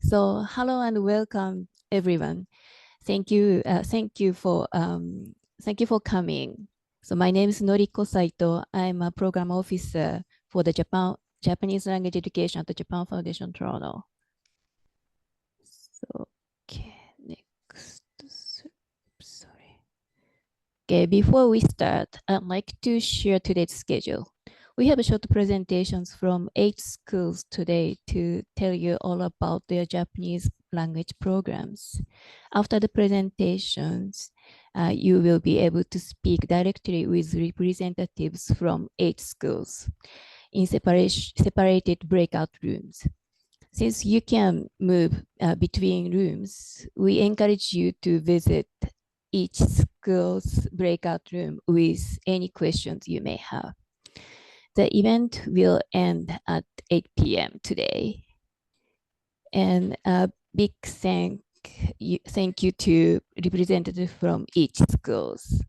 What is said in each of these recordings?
So hello and welcome everyone. Thank you, thank you for coming. So my name is Noriko Saito. I'm a program officer for the Japanese language education at the Japan Foundation Toronto. So okay, next. Sorry. Okay, before we start, I'd like to share today's schedule. We have short presentations from 8 schools today to tell you all about their Japanese language programs. After the presentations, you will be able to speak directly with representatives from 8 schools in separated breakout rooms. Since you can move between rooms, we encourage you to visit each school's breakout room with any questions you may have. The event will end at 8 p.m. today. And a big thank you to representatives from each schools.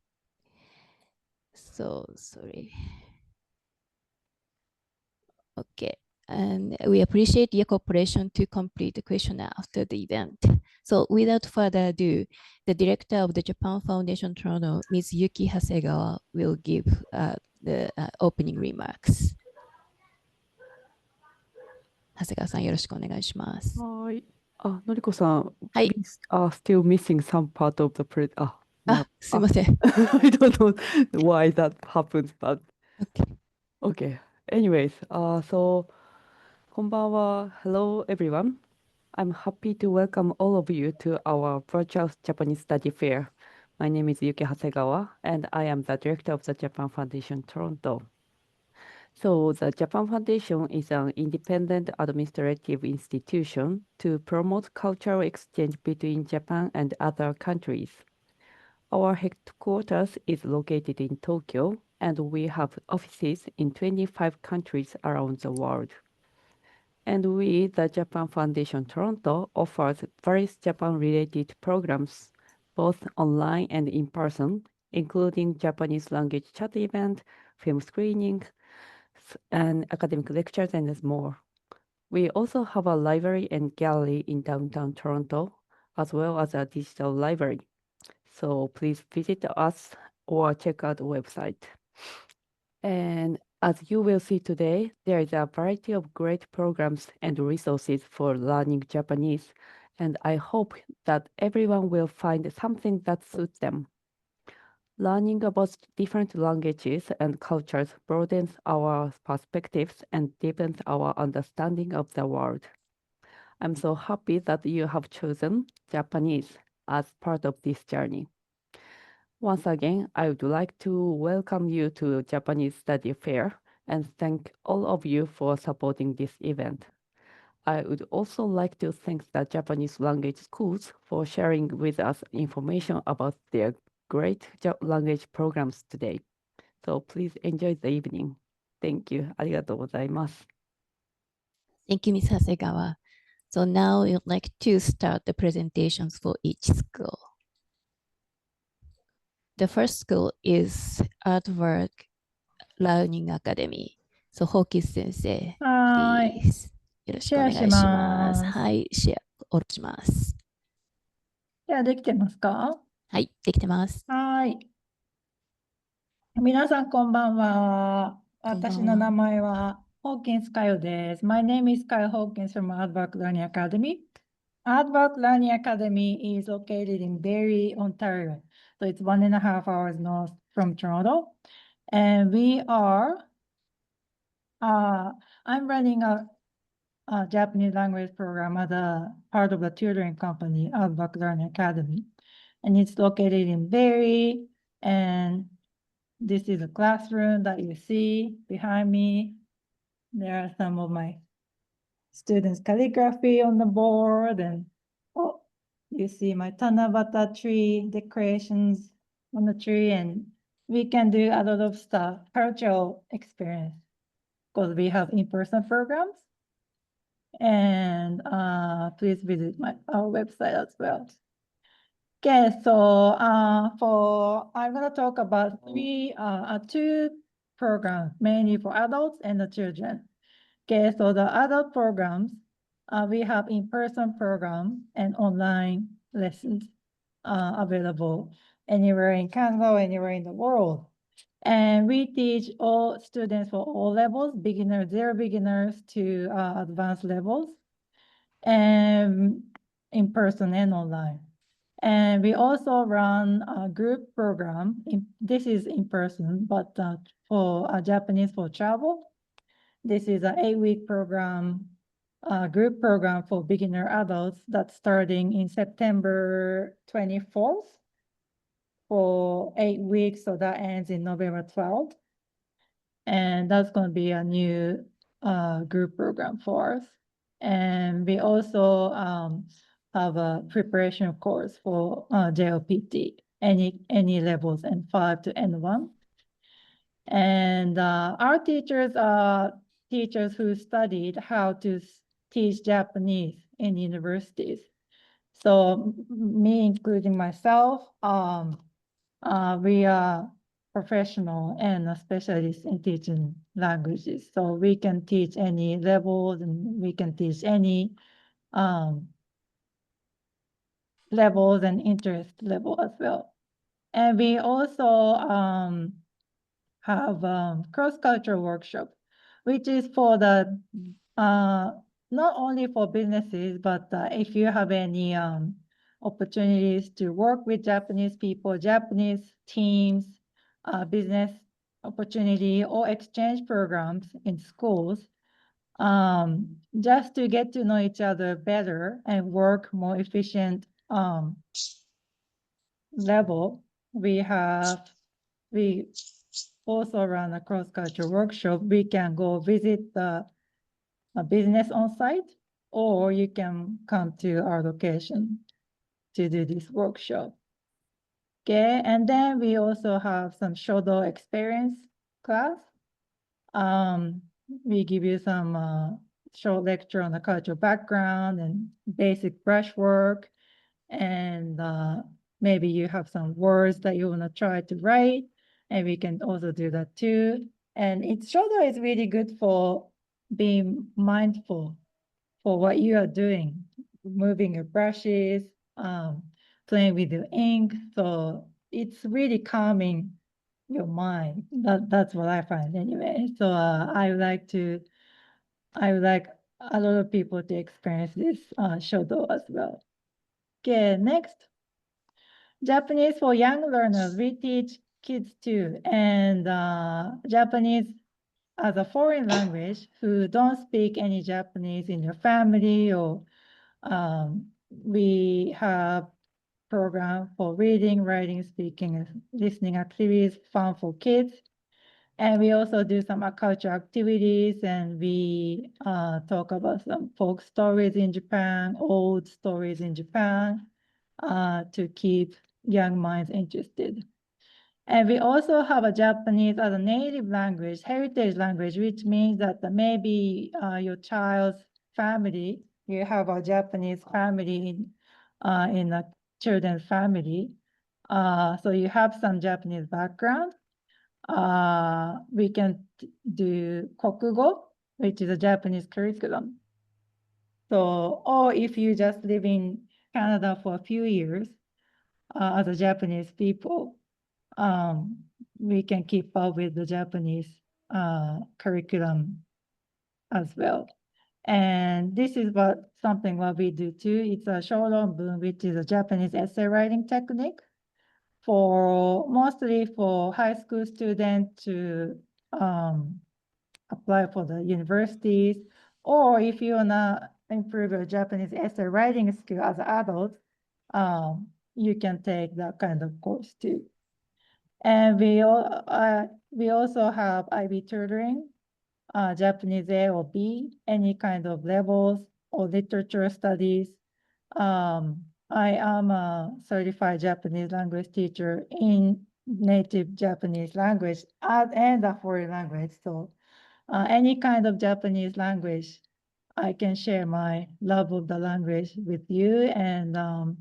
So sorry. Okay. And we appreciate your cooperation to complete the questionnaire after the event. So without further ado, the director of the Japan Foundation Toronto, Ms. Yuki Hasegawa, will give the opening remarks. 長谷川さん、よろしくお願いします。はい。のりこさん、はい。we are still missing some part of theすいません。I don't know why that happened, but Okay. Anyways, so こんばんは. Hello, everyone. I'm happy to welcome all of you to our virtual Japanese study fair. My name is Yuki Hasegawa, and I am the director of the Japan Foundation Toronto. So the Japan Foundation is an independent administrative institution to promote cultural exchange between Japan and other countries. Our headquarters is located in Tokyo, and we have offices in 25 countries around the world. And we, the Japan Foundation Toronto, offers various Japan-related programs, both online and in person, including Japanese language chat event, film screening, and academic lectures, and more. We also have a library and gallery in downtown Toronto, as well as a digital library. So please visit us or check out the website. And as you will see today, there is a variety of great programs and resources for learning Japanese, and I hope that everyone will find something that suits them. Learning about different languages and cultures broadens our perspectives and deepens our understanding of the world. I'm so happy that you have chosen Japanese as part of this journey. Once again, I would like to welcome you to Japanese Study Fair and thank all of you for supporting this event. I would also like to thank the Japanese language schools for sharing with us information about their great language programs today. So please enjoy the evening. Thank you. ありがとうございます。Thank you, Ms. Hasegawa. So now we'd like to start the presentations for each school. The first school is Aardvark Learning Academy. So Hawkins 先生、please. よろしくお願いします。はい、シェアお願いします。ではできてますか？はい、できてます。はい。皆さんこんばんは。私の名前はホーキンスカヨです。My name is Kyle Hawkins from Aardvark Learning Academy. Aardvark Learning Academy is located in Barrie, Ontario. So it's 1.5 hours north from Toronto. And I'm running a Japanese language program as a part of the tutoring company, Aardvark Learning Academy. And it's located in Barrie. And this is a classroom that you see behind me. There are some of my students' calligraphy on the board. And you see my Tanabata tree decorations on the tree. And we can do a lot of stuff, cultural experience, because we have in-person programs. And please visit our website as well. Okay, so I'm going to talk about two programs, mainly for adults and the children. Okay, so the adult programs We have in-person program and online lessons available anywhere in Canada or anywhere in the world. And we teach all students for all levels, beginners, zero beginners to advanced levels, and in person and online. And we also run a group program. This is in person, but for Japanese for travel. This is an 8-week program, group program for beginner adults that's starting in September 24th for 8 weeks. So that ends in November 12th. And that's going to be a new group program for us. And we also have a preparation course for JLPT, any levels, N5 to N1. And our teachers are teachers who studied how to teach Japanese in universities. So me, including myself, we are professional and a specialist in teaching languages. So we can teach any levels and we can teach any levels and interest level as well. And we also have cross-cultural workshop, which is for the not only for businesses, but if you have any opportunities to work with Japanese people, Japanese teams, business opportunity or exchange programs in schools, just to get to know each other better and work more efficient level, we also run a cross-cultural workshop. We can go visit the business on site, or you can come to our location to do this workshop. Okay, and then we also have some Shodo experience class. We give you some short lecture on the cultural background and basic brushwork, and maybe you have some words that you want to try to write, and we can also do that too. And Shodo is really good for being mindful for what you are doing, moving your brushes, playing with your ink. So it's really calming your mind. That's what I find anyway. So I would like a lot of people to experience this Shodo as well. Okay, next. Japanese for young learners. We teach kids too. And Japanese as a foreign language who don't speak any Japanese in your family, or we have program for reading, writing, speaking, and listening activities, fun for kids. And we also do some cultural activities, and we talk about some folk stories in Japan, old stories in Japan, to keep young minds interested. And we also have a Japanese as a native language, heritage language, which means that maybe your child's family, you have a Japanese family in a children's family. So you have some Japanese background. We can do Kokugo, which is a Japanese curriculum. So, or if you just live in Canada for a few years as a Japanese people, we can keep up with the Japanese curriculum as well. And this is something what we do too. It's a shoronbun, which is a Japanese essay writing technique mostly for high school students to apply for the universities, or if you wanna improve your Japanese essay writing skill as an adult, you can take that kind of course too. And we also have IB tutoring, Japanese A or B, any kind of levels or literature studies. I am a certified Japanese language teacher in native Japanese language and a foreign language. So any kind of Japanese language, I can share my love of the language with you, and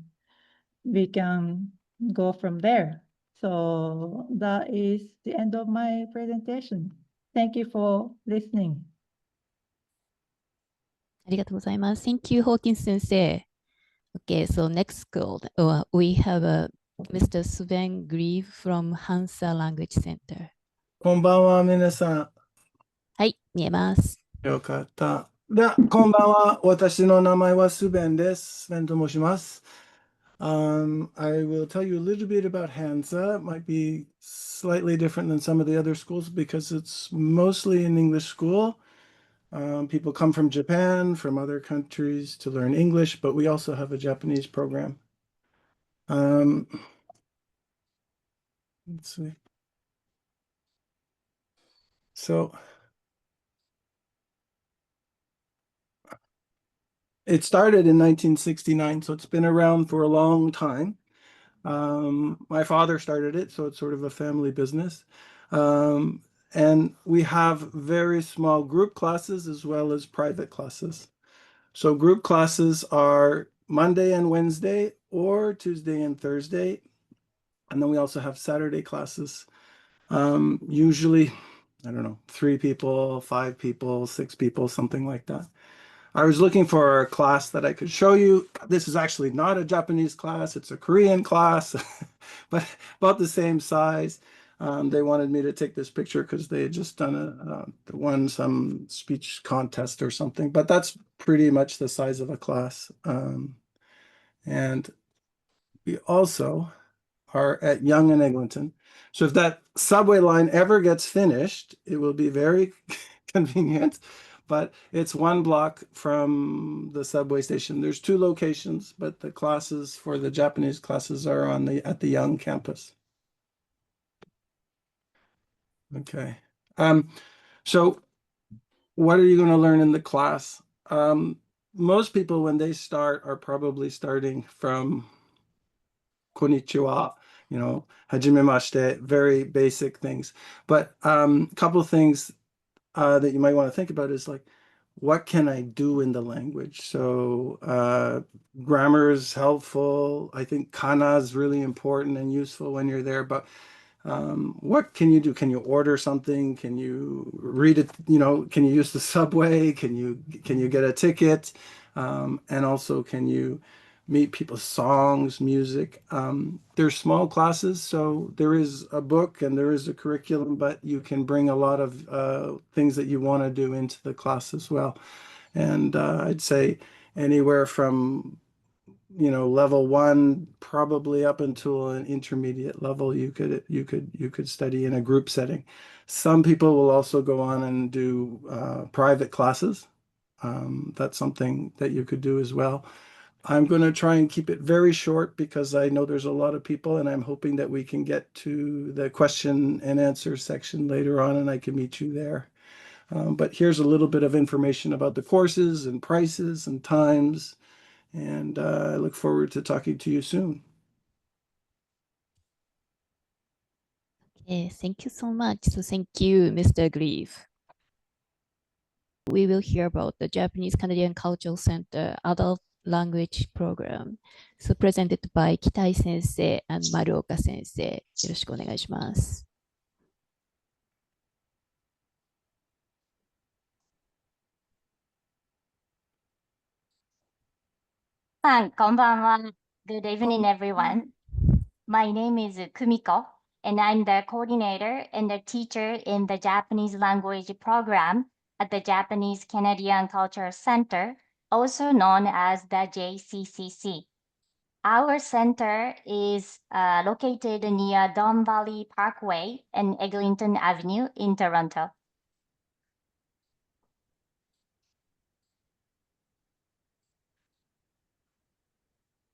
we can go from there. So that is the end of my presentation. Thank you for listening. ありがとうございます。Thank you, Hawkins 先生。Okay, so next school, we have Mr. Sven Grieve from Hansa Language Centre. こんばんは、皆さん。はい、見えます。よかった。で、こんばんは。私の名前はスベンです。スベンと申します。I will tell you a little bit about Hansa. It might be slightly different than some of the other schools because it's mostly an English school. People come from Japan, from other countries to learn English, but we also have a Japanese program. Let's see. So it started in 1969, so it's been around for a long time. My father started it, so it's sort of a family business. And we have very small group classes as well as private classes. So group classes are Monday and Wednesday or Tuesday and Thursday. And then we also have Saturday classes. Usually, I don't know, 3 people, 5 people, 6 people, something like that. I was looking for a class that I could show you. This is actually not a Japanese class, it's a Korean class, but about the same size. They wanted me to take this picture because they had just done won some speech contest or something, but that's pretty much the size of a class. And we also are at Yonge and Eglinton. So if that subway line ever gets finished, it will be very convenient, but it's 1 block from the subway station. There's 2 locations, but the classes for the Japanese classes are at the Yonge campus. Okay. So what are you going to learn in the class? Most people, when they start, are probably starting from konnichiwa, hajimemashite, very basic things. But a couple of things that you might want to think about is like, what can I do in the language? So grammar is helpful. I think kana is really important and useful when you're there, but what can you do? Can you order something? Can you read it? Can you use the subway? Can you get a ticket? And also, can you meet people's songs, music? They're small classes, so there is a book and there is a curriculum, but you can bring a lot of things that you want to do into the class as well. And I'd say anywhere from level 1 probably up until an intermediate level you could study in a group setting. Some people will also go on and do private classes. That's something that you could do as well. I'm going to try and keep it very short because I know there's a lot of people, and I'm hoping that we can get to the question and answer section later on and I can meet you there. But here's a little bit of information about the courses and prices and times. And I look forward to talking to you soon. Okay, thank you so much. So thank you, Mr. Grieve. We will hear about the Japanese Canadian Cultural Center Adult Language Program. So presented by Kitai 先生 and Maruoka 先生。よろしくお願いします。Hi, konbanwa. Good evening, everyone. My name is Kumiko, and I'm the coordinator and the teacher in the Japanese language program at the Japanese Canadian Cultural Center, also known as the JCCC. Our center is located near Don Valley Parkway and Eglinton Avenue in Toronto.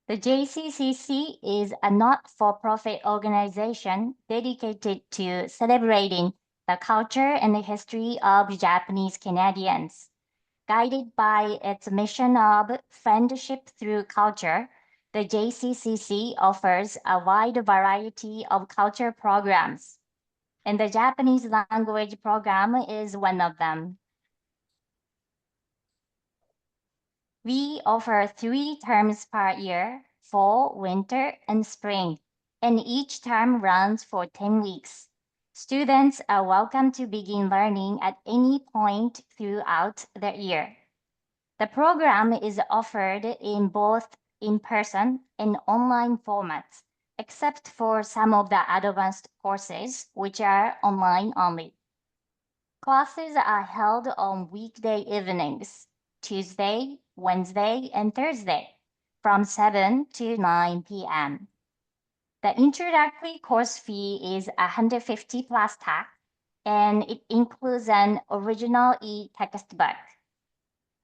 The JCCC is a not-for-profit organization dedicated to celebrating the culture and the history of Japanese Canadians. Guided by its mission of friendship through culture, the JCCC offers a wide variety of culture programs, and the Japanese language program is one of them. We offer 3 terms per year, fall, winter, and spring, and each term runs for 10 weeks. Students are welcome to begin learning at any point throughout the year. The program is offered in both in-person and online formats, except for some of the advanced courses, which are online only. Classes are held on weekday evenings, Tuesday, Wednesday, and Thursday, from 7 to 9 p.m. The introductory course fee is 150 plus tax, and it includes an original e-textbook.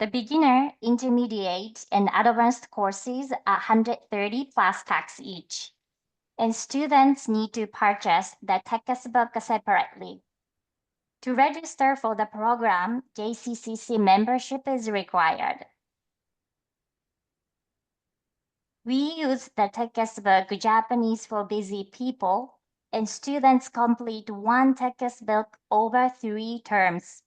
The beginner, intermediate, and advanced courses are 130 plus tax each, and students need to purchase the textbook separately. To register for the program, JCCC membership is required. We use the textbook Japanese for Busy People, and students complete one textbook over 3 terms.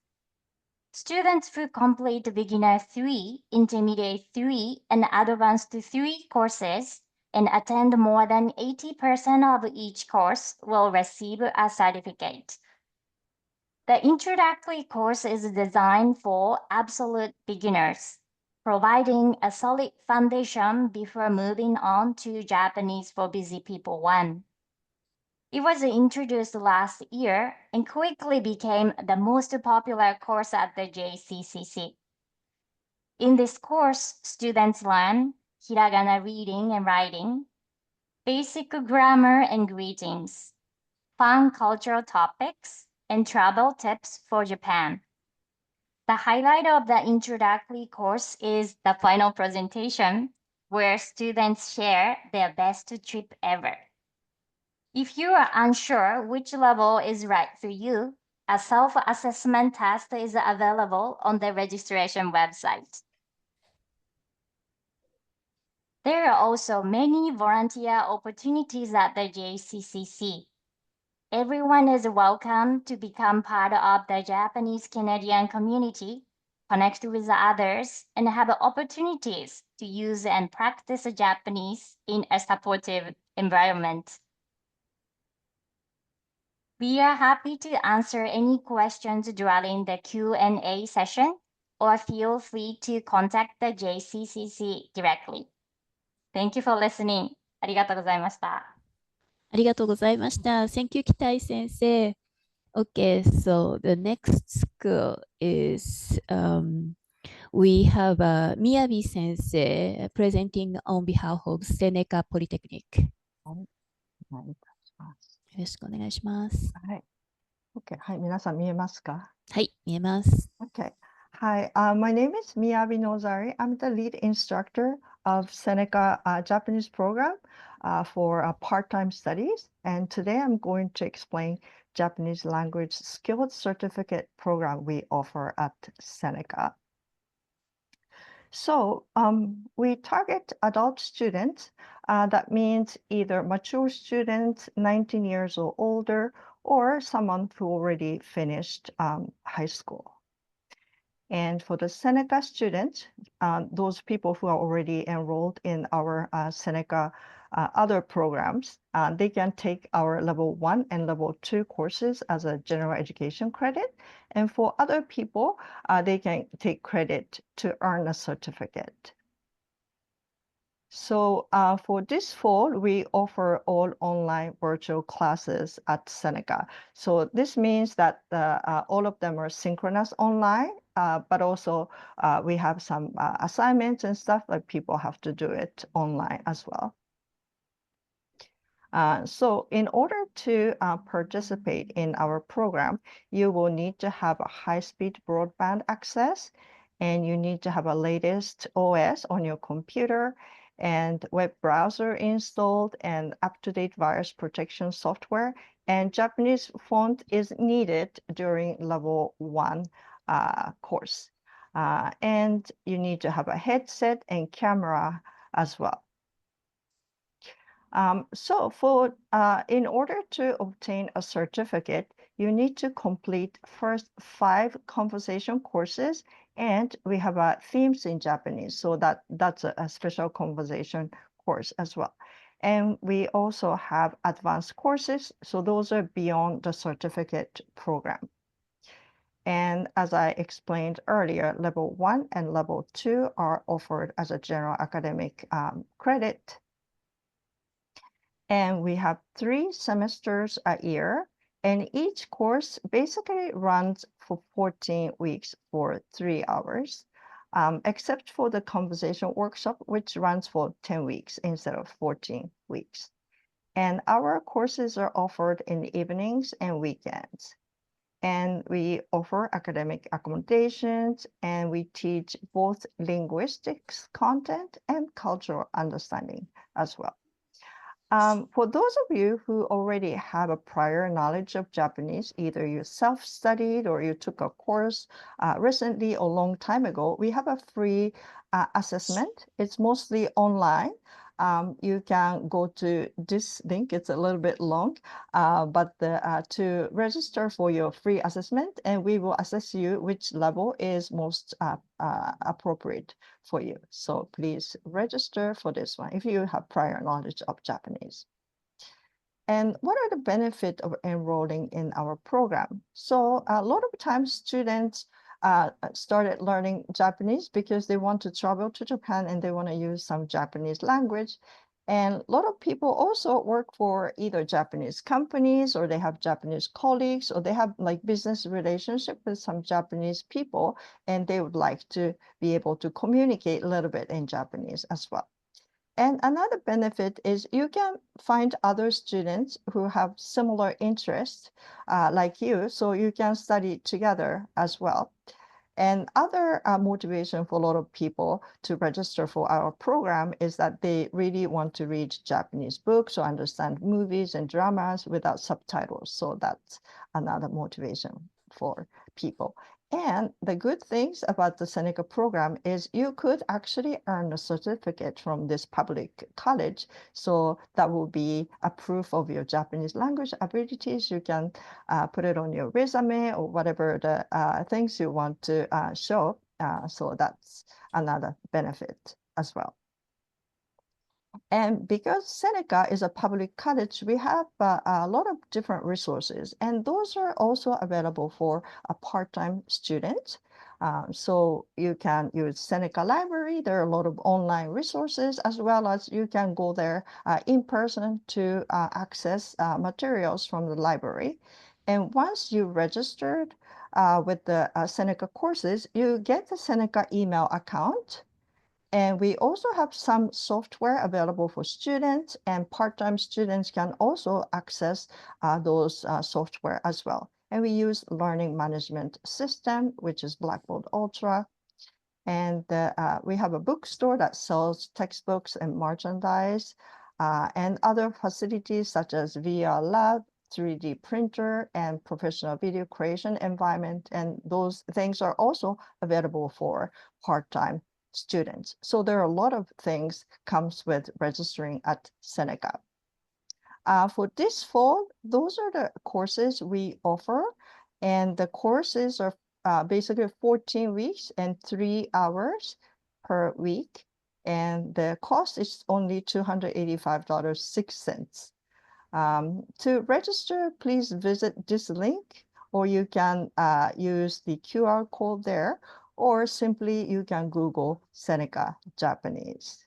Students who complete Beginner 3, Intermediate 3, and Advanced 3 courses and attend more than 80% of each course will receive a certificate. The introductory course is designed for absolute beginners, providing a solid foundation before moving on to Japanese for Busy People 1. It was introduced last year and quickly became the most popular course at the JCCC. In this course, students learn hiragana reading and writing, basic grammar and greetings, fun cultural topics, and travel tips for Japan. The highlight of the introductory course is the final presentation, where students share their best trip ever. If you are unsure which level is right for you, a self-assessment test is available on the registration website. There are also many volunteer opportunities at the JCCC. Everyone is welcome to become part of the Japanese Canadian community, connect with others, and have opportunities to use and practice Japanese in a supportive environment. We are happy to answer any questions during the Q&A session, or feel free to contact the JCCC directly. Thank you for listening. ありがとうございました。ありがとうございました。Thank you, 北井先生。Okay, so the next school is we have Miyabi 先生 presenting on behalf of Seneca Polytechnic. お願いいたします。よろしくお願いします。はい。OK。はい。皆さん見えますか？はい、見えます。Okay. Hi, my name is Miyabi Nozari. I'm the lead instructor of Seneca Japanese program for part-time studies. And today I'm going to explain Japanese language skills certificate program we offer at Seneca. So we target adult students. That means either mature students, 19 years or older, or someone who already finished high school. And for the Seneca students, those people who are already enrolled in our Seneca other programs, they can take our level 1 and level 2 courses as a general education credit. And for other people, they can take credit to earn a certificate. So for this fall, we offer all online virtual classes at Seneca. So this means that all of them are synchronous online, but also we have some assignments and stuff like people have to do it online as well. So in order to participate in our program, you will need to have a high-speed broadband access, and you need to have a latest OS on your computer, and web browser installed, and up-to-date virus protection software, and Japanese font is needed during level 1 course. And you need to have a headset and camera as well. So in order to obtain a certificate, you need to complete first 5 conversation courses, and we have themes in Japanese, so that's a special conversation course as well. And we also have advanced courses, so those are beyond the certificate program. And as I explained earlier, level 1 and level 2 are offered as a general academic credit. And we have 3 semesters a year, and each course basically runs for 14 weeks for 3 hours, except for the conversation workshop, which runs for 10 weeks instead of 14 weeks. And our courses are offered in the evenings and weekends. And we offer academic accommodations, and we teach both linguistics content and cultural understanding as well. For those of you who already have a prior knowledge of Japanese, either you self-studied or you took a course recently or long time ago, we have a free assessment. It's mostly online. You can go to this link. It's a little bit long, but to register for your free assessment, and we will assess you which level is most appropriate for you. So please register for this one if you have prior knowledge of Japanese. And what are the benefits of enrolling in our program? So a lot of times students started learning Japanese because they want to travel to Japan and they want to use some Japanese language. And a lot of people also work for either Japanese companies, or they have Japanese colleagues, or they have like business relationship with some Japanese people, and they would like to be able to communicate a little bit in Japanese as well. And another benefit is you can find other students who have similar interests like you, so you can study together as well. And other motivation for a lot of people to register for our program is that they really want to read Japanese books or understand movies and dramas without subtitles. So that's another motivation for people. And the good things about the Seneca program is you could actually earn a certificate from this public college. So that will be a proof of your Japanese language abilities. You can put it on your resume or whatever the things you want to show. So that's another benefit as well. And because Seneca is a public college, we have a lot of different resources, and those are also available for a part-time student. So you can use Seneca Library. There are a lot of online resources, as well as you can go there in person to access materials from the library. And once you registered with the Seneca courses, you get the Seneca email account. And we also have some software available for students, and part-time students can also access those software as well. And we use learning management system, which is Blackboard Ultra. And we have a bookstore that sells textbooks and merchandise, and other facilities such as VR lab, 3D printer, and professional video creation environment. And those things are also available for part-time students. So there are a lot of things comes with registering at Seneca. For this fall, those are the courses we offer. And the courses are basically 14 weeks and 3 hours per week. And the cost is only $285.06. To register, please visit this link, or you can use the QR code there, or simply you can Google Seneca Japanese.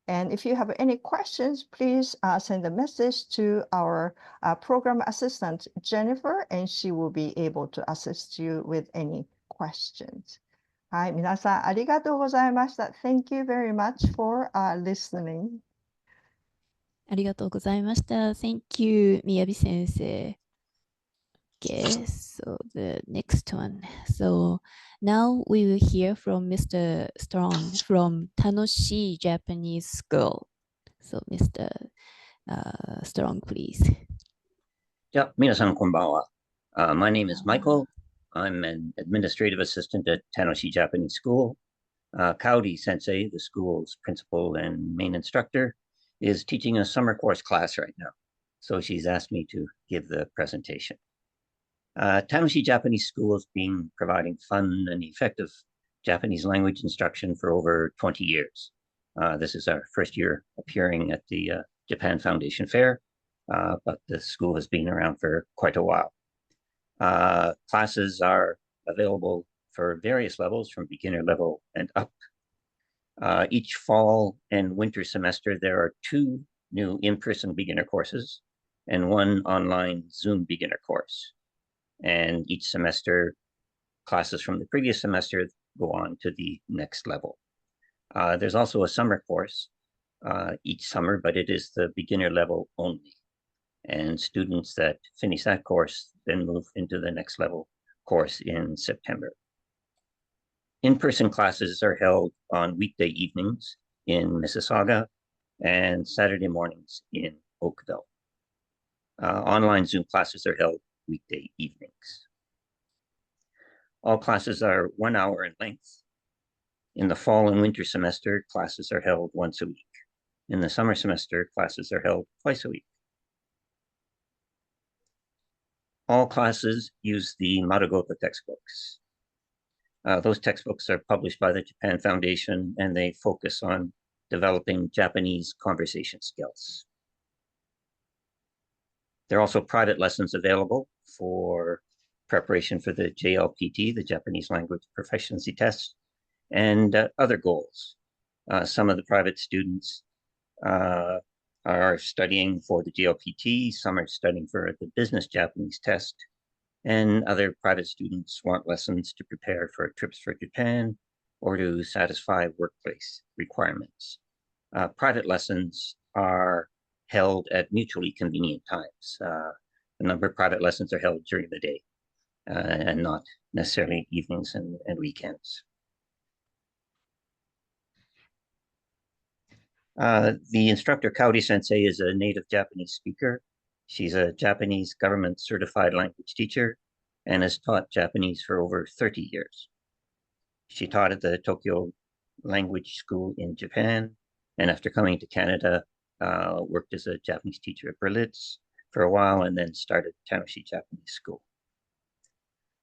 And if you have any questions, please send a message to our program assistant, Jennifer, and she will be able to assist you with any questions. はい、皆さんありがとうございました。Thank you very much for listening. ありがとうございました。Thank you, 宮城先生。Okay, so the next one. So now we will hear from Mr. Strong from Tanoshii Japanese School. So Mr. Strong, please. Yeah, 皆さんこんばんは。My name is Michael. I'm an administrative assistant at Tanoshii Japanese School. Kaori Sensei, the school's principal and main instructor, is teaching a summer course class right now. So she's asked me to give the presentation. Tanoshii Japanese School has been providing fun and effective Japanese language instruction for over 20 years. This is our first year appearing at the Japan Foundation Fair, but the school has been around for quite a while. Classes are available for various levels from beginner level and up. Each fall and winter semester, there are 2 new in-person beginner courses and 1 online Zoom beginner course. And each semester, classes from the previous semester go on to the next level. There's also a summer course each summer, but it is the beginner level only. And students that finish that course then move into the next level course in September. In-person classes are held on weekday evenings in Mississauga and Saturday mornings in Oakville. Online Zoom classes are held weekday evenings. All classes are 1 hour in length. In the fall and winter semester, classes are held once a week. In the summer semester, classes are held twice a week. All classes use the Maragoto textbooks. Those textbooks are published by the Japan Foundation, and they focus on developing Japanese conversation skills. There are also private lessons available for preparation for the JLPT, the Japanese Language Proficiency Test, and other goals. Some of the private students are studying for the JLPT, some are studying for the Business Japanese Test, and other private students want lessons to prepare for trips for Japan or to satisfy workplace requirements. Private lessons are held at mutually convenient times. A number of private lessons are held during the day and not necessarily evenings and weekends. The instructor, Kaori Sensei, is a native Japanese speaker. She's a Japanese government certified language teacher and has taught Japanese for over 30 years. She taught at the Tokyo Language School in Japan, and after coming to Canada, worked as a Japanese teacher at Berlitz for a while and then started Tanoshii Japanese School.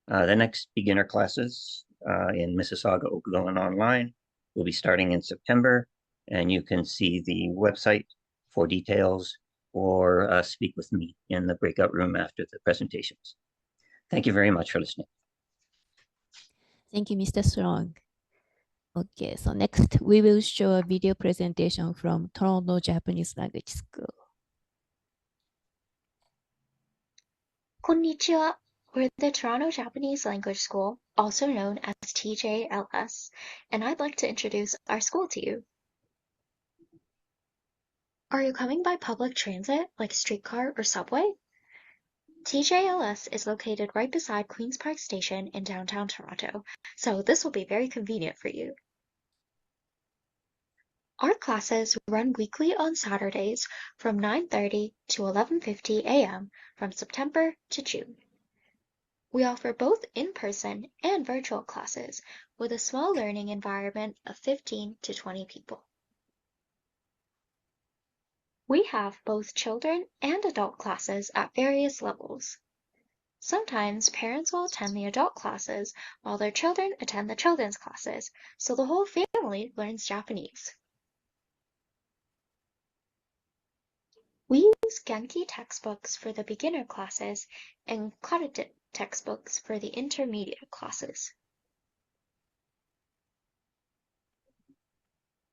The next beginner classes in Mississauga, Oakville, and online will be starting in September, and you can see the website for details or speak with me in the breakout room after the presentations. Thank you very much for listening. Thank you, Mr. Strong. Okay, so next we will show a video presentation from Toronto Japanese Language School. Konnichiwa. We're the Toronto Japanese Language School, also known as TJLS, and I'd like to introduce our school to you. Are you coming by public transit, like streetcar or subway? TJLS is located right beside Queen's Park Station in downtown Toronto, so this will be very convenient for you. Our classes run weekly on Saturdays from 9:30 to 11:50 a.m. from September to June. We offer both in-person and virtual classes with a small learning environment of 15 to 20 people. We have both children and adult classes at various levels. Sometimes parents will attend the adult classes while their children attend the children's classes, so the whole family learns Japanese. We use Genki textbooks for the beginner classes and Karate textbooks for the intermediate classes.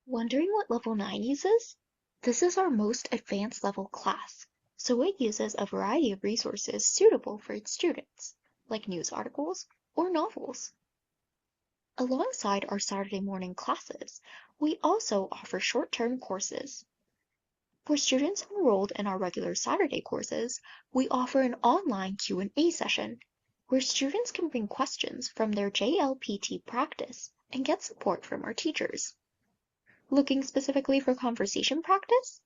Wondering what level 9 uses? This is our most advanced level class, so it uses a variety of resources suitable for its students, like news articles or novels. Alongside our Saturday morning classes, we also offer short-term courses. For students enrolled in our regular Saturday courses, we offer an online Q&A session where students can bring questions from their JLPT practice and get support from our teachers. Looking specifically for conversation practice?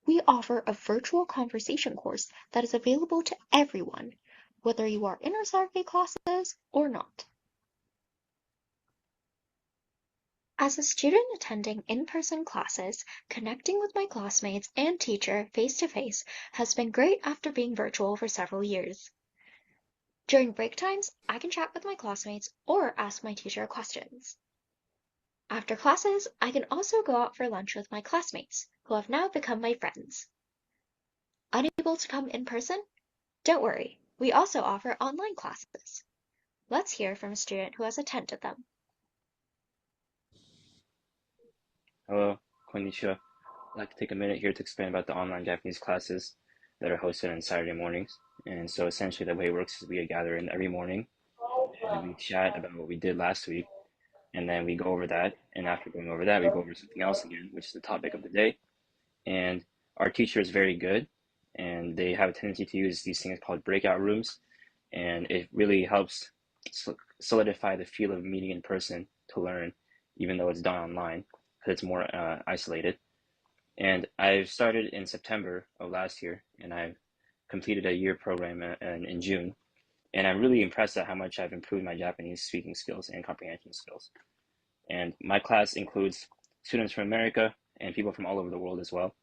We offer a virtual conversation course that is available to everyone, whether you are in our Saturday classes or not. As a student attending in-person classes, connecting with my classmates and teacher face-to-face has been great after being virtual for several years. During break times, I can chat with my classmates or ask my teacher questions. After classes, I can also go out for lunch with my classmates, who have now become my friends. Unable to come in person? Don't worry, we also offer online classes. Let's hear from a student who has attended them. Hello, konnichiwa. I'd like to take a minute here to explain about the online Japanese classes that are hosted on Saturday mornings. And so essentially the way it works is we gather in every morning and we chat about what we did last week, and then we go over that, and after going over that we go over something else again, which is the topic of the day. And our teacher is very good, and they have a tendency to use these things called breakout rooms, and it really helps solidify the feel of meeting in person to learn, even though it's done online, because it's more isolated. And I've started in September of last year, and I've completed a year program in June. And I'm really impressed at how much I've improved my Japanese speaking skills and comprehension skills. And my class includes students from America and people from all over the world as well.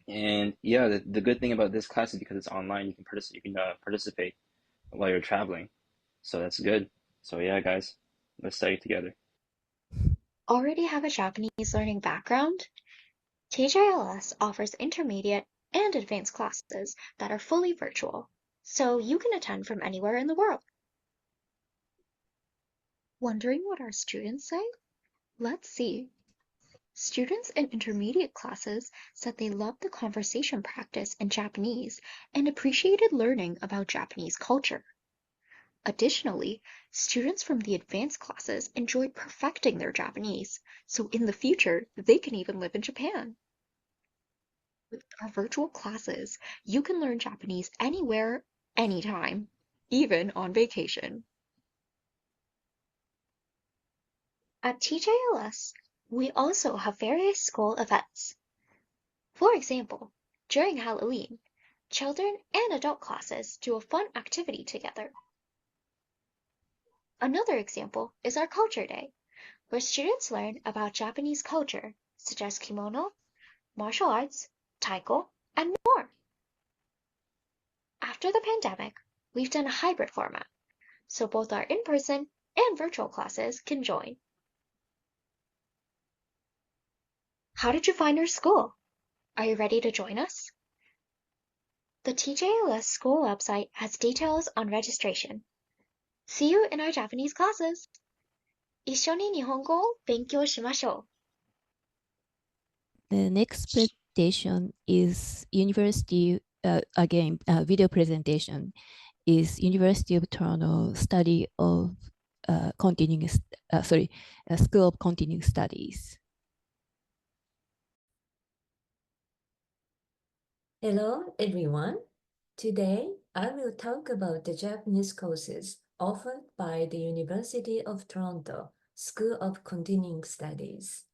And yeah, the good thing about this class is because it's online, you can participate while you're traveling. So that's good. So yeah, guys, let's study together. Already have a Japanese learning background? TJLS offers intermediate and advanced classes that are fully virtual, so you can attend from anywhere in the world. Wondering what our students say? Let's see. Students in intermediate classes said they loved the conversation practice in Japanese and appreciated learning about Japanese culture. Additionally, students from the advanced classes enjoyed perfecting their Japanese, so in the future, they can even live in Japan. With our virtual classes, you can learn Japanese anywhere, anytime, even on vacation. At TJLS, we also have various school events. For example, during Halloween, children and adult classes do a fun activity together. Another example is our Culture Day, where students learn about Japanese culture, such as kimono, martial arts, taiko, and more. After the pandemic, we've done a hybrid format, so both our in-person and virtual classes can join. How did you find our school? Are you ready to join us? The TJLS school website has details on registration. See you in our Japanese classes! 一緒に日本語を勉強しましょう。The next presentation is video presentation is University of Toronto Study of School of Continuing Studies. Hello, everyone. Today, I will talk about the Japanese courses offered by the University of Toronto School of Continuing Studies.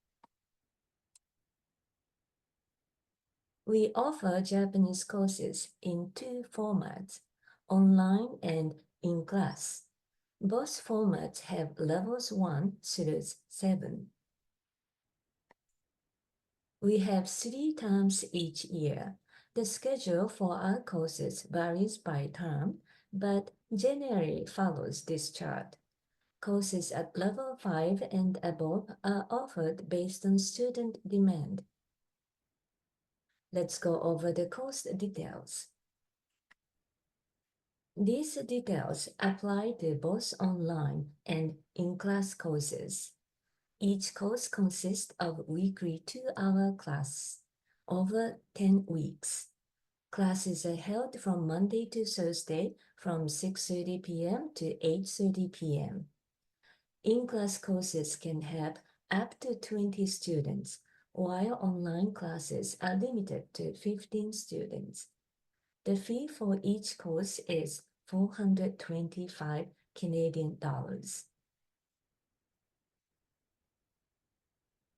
We offer Japanese courses in two formats, online and in class. Both formats have levels 1 through 7. We have 3 terms each year. The schedule for our courses varies by term, but generally follows this chart. Courses at level 5 and above are offered based on student demand. Let's go over the course details. These details apply to both online and in-class courses. Each course consists of weekly 2-hour class over 10 weeks. Classes are held from Monday to Thursday from 6:30 p.m. to 8:30 p.m. In-class courses can have up to 20 students, while online classes are limited to 15 students. The fee for each course is 425 Canadian dollars.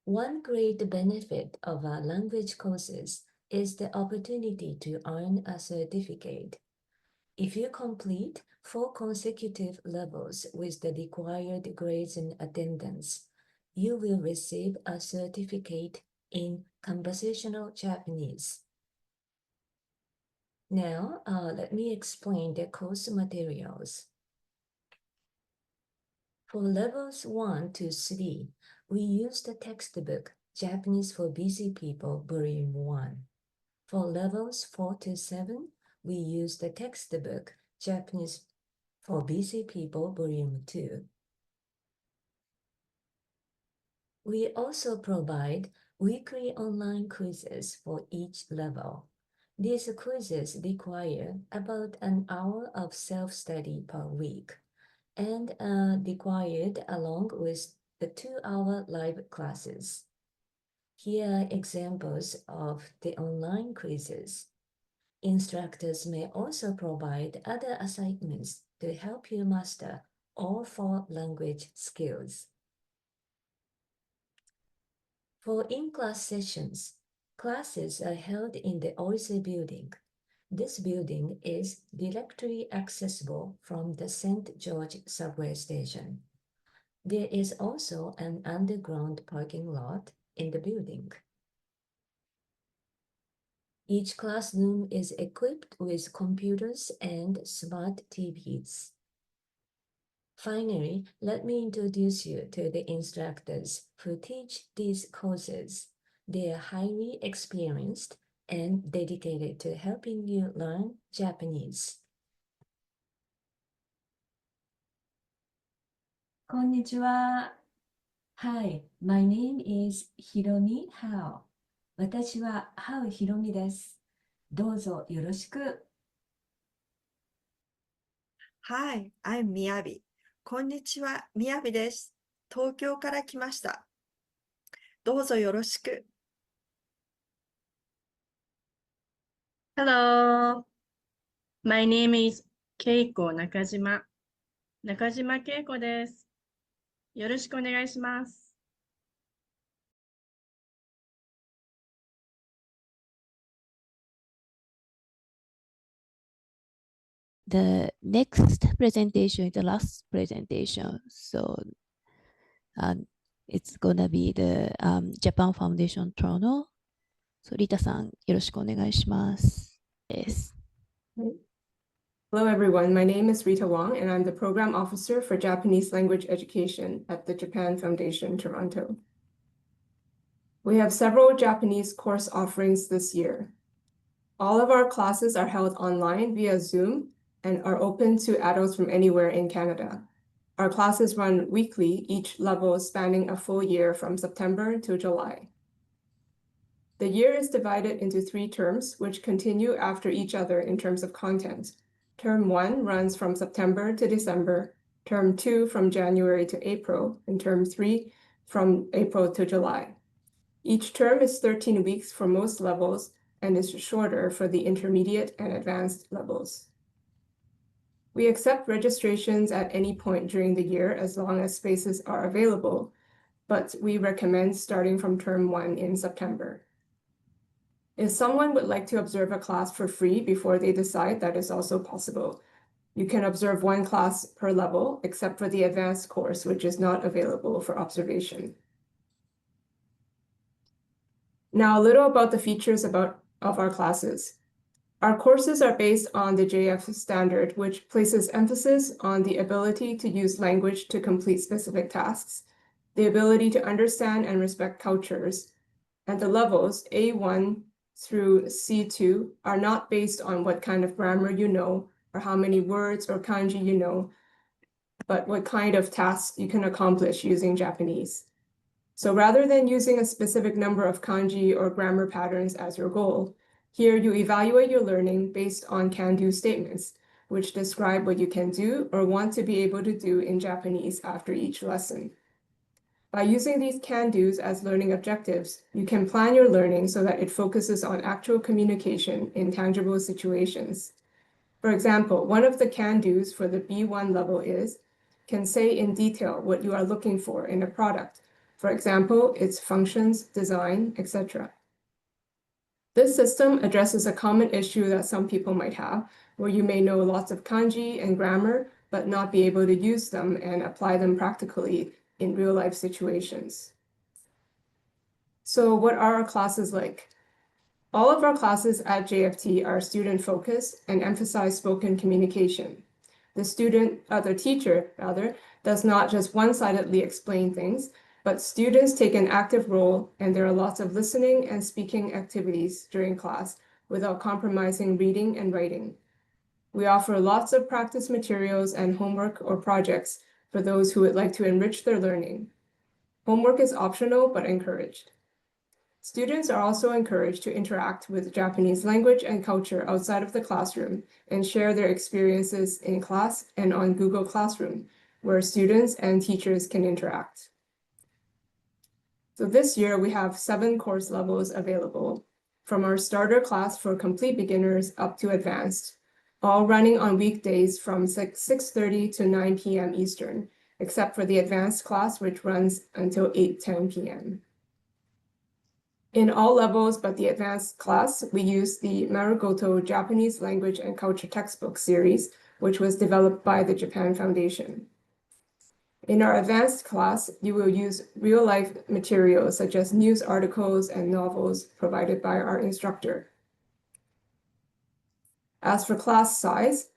One great benefit of our language courses is the opportunity to earn a certificate. If you complete 4 consecutive levels with the required grades and attendance, you will receive a certificate in conversational Japanese. Now, let me explain the course materials. For levels 1 to 3, we use the textbook Japanese for Busy People, Volume 1. For levels 4 to 7, we use the textbook Japanese for Busy People Volume 2. We also provide weekly online quizzes for each level. These quizzes require about an hour of self-study per week and are required along with the 2-hour live classes. Here are examples of the online quizzes. Instructors may also provide other assignments to help you master all 4 language skills. For in-class sessions, classes are held in the Oise building. This building is directly accessible from the St. George subway station. There is also an underground parking lot in the building. Each classroom is equipped with computers and smart TVs. Finally, let me introduce you to the instructors who teach these courses. They are highly experienced and dedicated to helping you learn Japanese. こんにちは。Hi, my name is Hiromi Hao. 私はハウヒロミです。どうぞよろしく。Hi, I'm Miyabi. こんにちは、Miyabi です。東京から来ました。どうぞよろしく。Hello, my name is Keiko Nakajima. 中島恵子です。よろしくお願いします。The next presentation is the last presentation. So it's gonna be the Japan Foundation Toronto. So リタさん、よろしくお願いします。Yes. Hello, everyone. My name is Rita Wong, and I'm the Program Officer for Japanese Language Education at the Japan Foundation, Toronto. We have several Japanese course offerings this year. All of our classes are held online via Zoom and are open to adults from anywhere in Canada. Our classes run weekly, each level spanning a full year from September to July. The year is divided into 3 terms, which continue after each other in terms of content. Term 1 runs from September to December, Term 2 from January to April, and Term 3 from April to July. Each term is 13 weeks for most levels and is shorter for the intermediate and advanced levels. We accept registrations at any point during the year as long as spaces are available, but we recommend starting from Term 1 in September. If someone would like to observe a class for free before they decide, that is also possible. You can observe 1 class per level, except for the advanced course, which is not available for observation. Now, a little about the features of our classes. Our courses are based on the JF standard, which places emphasis on the ability to use language to complete specific tasks, the ability to understand and respect cultures, and the levels A1 through C2 are not based on what kind of grammar you know or how many words or kanji you know, but what kind of tasks you can accomplish using Japanese. So rather than using a specific number of kanji or grammar patterns as your goal, here you evaluate your learning based on can-do statements, which describe what you can do or want to be able to do in Japanese after each lesson. By using these can-dos as learning objectives, you can plan your learning so that it focuses on actual communication in tangible situations. For example, one of the can-dos for the B1 level is, can say in detail what you are looking for in a product. For example, its functions, design, etc. This system addresses a common issue that some people might have, where you may know lots of kanji and grammar, but not be able to use them and apply them practically in real-life situations. So what are our classes like? All of our classes at JFT are student-focused and emphasize spoken communication. The teacher does not just one-sidedly explain things, but students take an active role, and there are lots of listening and speaking activities during class without compromising reading and writing. We offer lots of practice materials and homework or projects for those who would like to enrich their learning. Homework is optional but encouraged. Students are also encouraged to interact with Japanese language and culture outside of the classroom and share their experiences in class and on Google Classroom, where students and teachers can interact. So this year we have 7 course levels available, from our starter class for complete beginners up to advanced, all running on weekdays from 6:30 to 9 p.m. Eastern, except for the advanced class, which runs until 8:10 p.m. In all levels but the advanced class, we use the Marugoto Japanese Language and Culture Textbook series, which was developed by the Japan Foundation. In our advanced class, you will use real-life materials such as news articles and novels provided by our instructor. As for class size,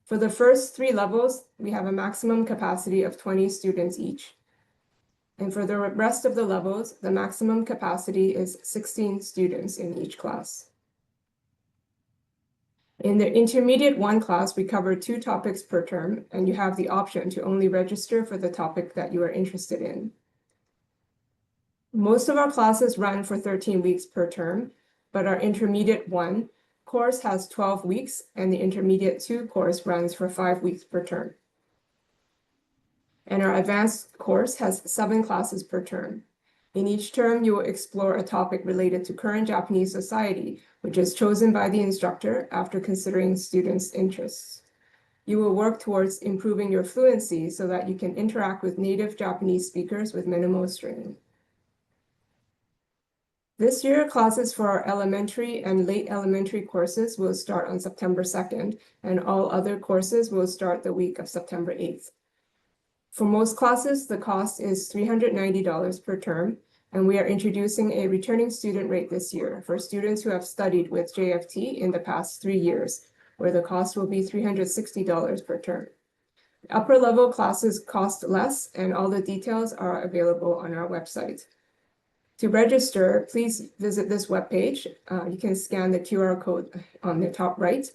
for the first 3 levels, we have a maximum capacity of 20 students each. And for the rest of the levels, the maximum capacity is 16 students in each class. In the Intermediate 1 class, we cover 2 topics per term, and you have the option to only register for the topic that you are interested in. Most of our classes run for 13 weeks per term, but our Intermediate 1 course has 12 weeks, and the Intermediate 2 course runs for 5 weeks per term. And our advanced course has 7 classes per term. In each term, you will explore a topic related to current Japanese society, which is chosen by the instructor after considering students' interests. You will work towards improving your fluency so that you can interact with native Japanese speakers with minimal strain. This year, classes for our elementary and late elementary courses will start on September 2nd, and all other courses will start the week of September 8th. For most classes, the cost is $390 per term, and we are introducing a returning student rate this year for students who have studied with JFT in the past 3 years, where the cost will be $360 per term. Upper level classes cost less, and all the details are available on our website. To register, please visit this webpage. You can scan the QR code on the top right,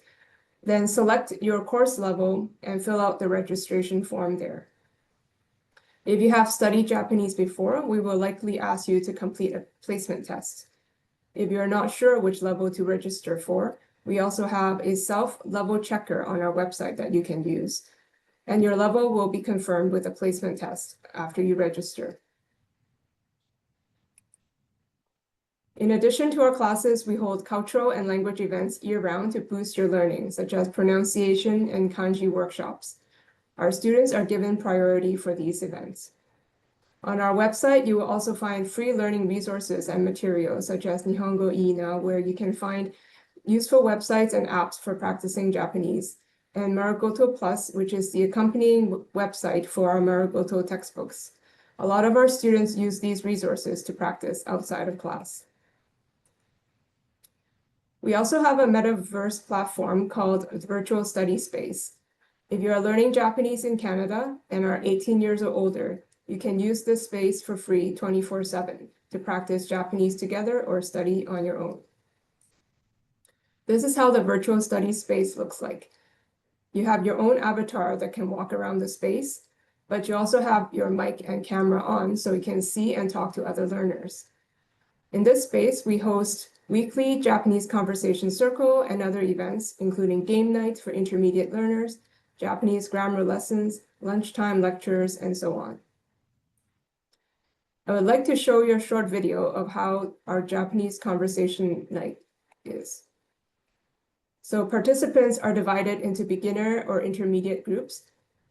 then select your course level and fill out the registration form there. If you have studied Japanese before, we will likely ask you to complete a placement test. If you're not sure which level to register for, we also have a self-level checker on our website that you can use, and your level will be confirmed with a placement test after you register. In addition to our classes, we hold cultural and language events year-round to boost your learning, such as pronunciation and kanji workshops. Our students are given priority for these events. On our website, you will also find free learning resources and materials, such as Nihongo Ina, where you can find useful websites and apps for practicing Japanese, and Marugoto Plus, which is the accompanying website for our Marugoto textbooks. A lot of our students use these resources to practice outside of class. We also have a metaverse platform called Virtual Study Space. If you are learning Japanese in Canada and are 18 years or older, you can use this space for free 24/7 to practice Japanese together or study on your own. This is how the virtual study space looks like. You have your own avatar that can walk around the space, but you also have your mic and camera on so you can see and talk to other learners. In this space, we host weekly Japanese conversation circle and other events, including game night for intermediate learners, Japanese grammar lessons, lunchtime lectures, and so on. I would like to show you a short video of how our Japanese conversation night is. So participants are divided into beginner or intermediate groups,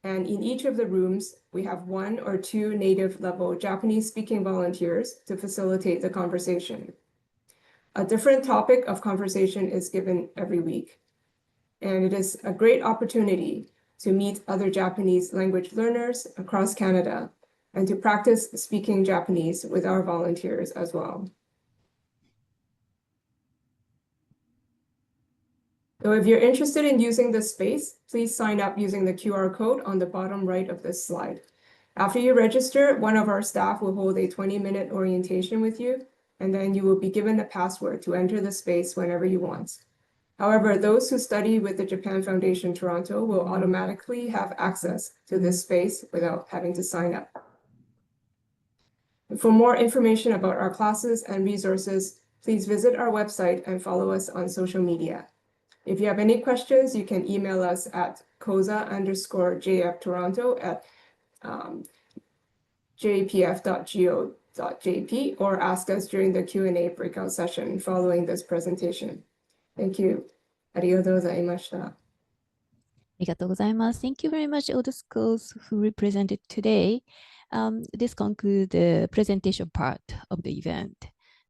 and in each of the rooms, we have 1 or 2 native level Japanese speaking volunteers to facilitate the conversation. A different topic of conversation is given every week, and it is a great opportunity to meet other Japanese language learners across Canada and to practice speaking Japanese with our volunteers as well. So if you're interested in using this space, please sign up using the QR code on the bottom right of this slide. After you register, one of our staff will hold a 20-minute orientation with you, and then you will be given a password to enter the space whenever you want. However, those who study with the Japan Foundation Toronto will automatically have access to this space without having to sign up. For more information about our classes and resources, please visit our website and follow us on social media. If you have any questions, you can email us at koza_jftoronto@jpf.go.jp or ask us during the Q&A breakout session following this presentation. Thank you. ありがとうございました。ありがとうございます。Thank you very much, all the schools who represented today. This concludes the presentation part of the event.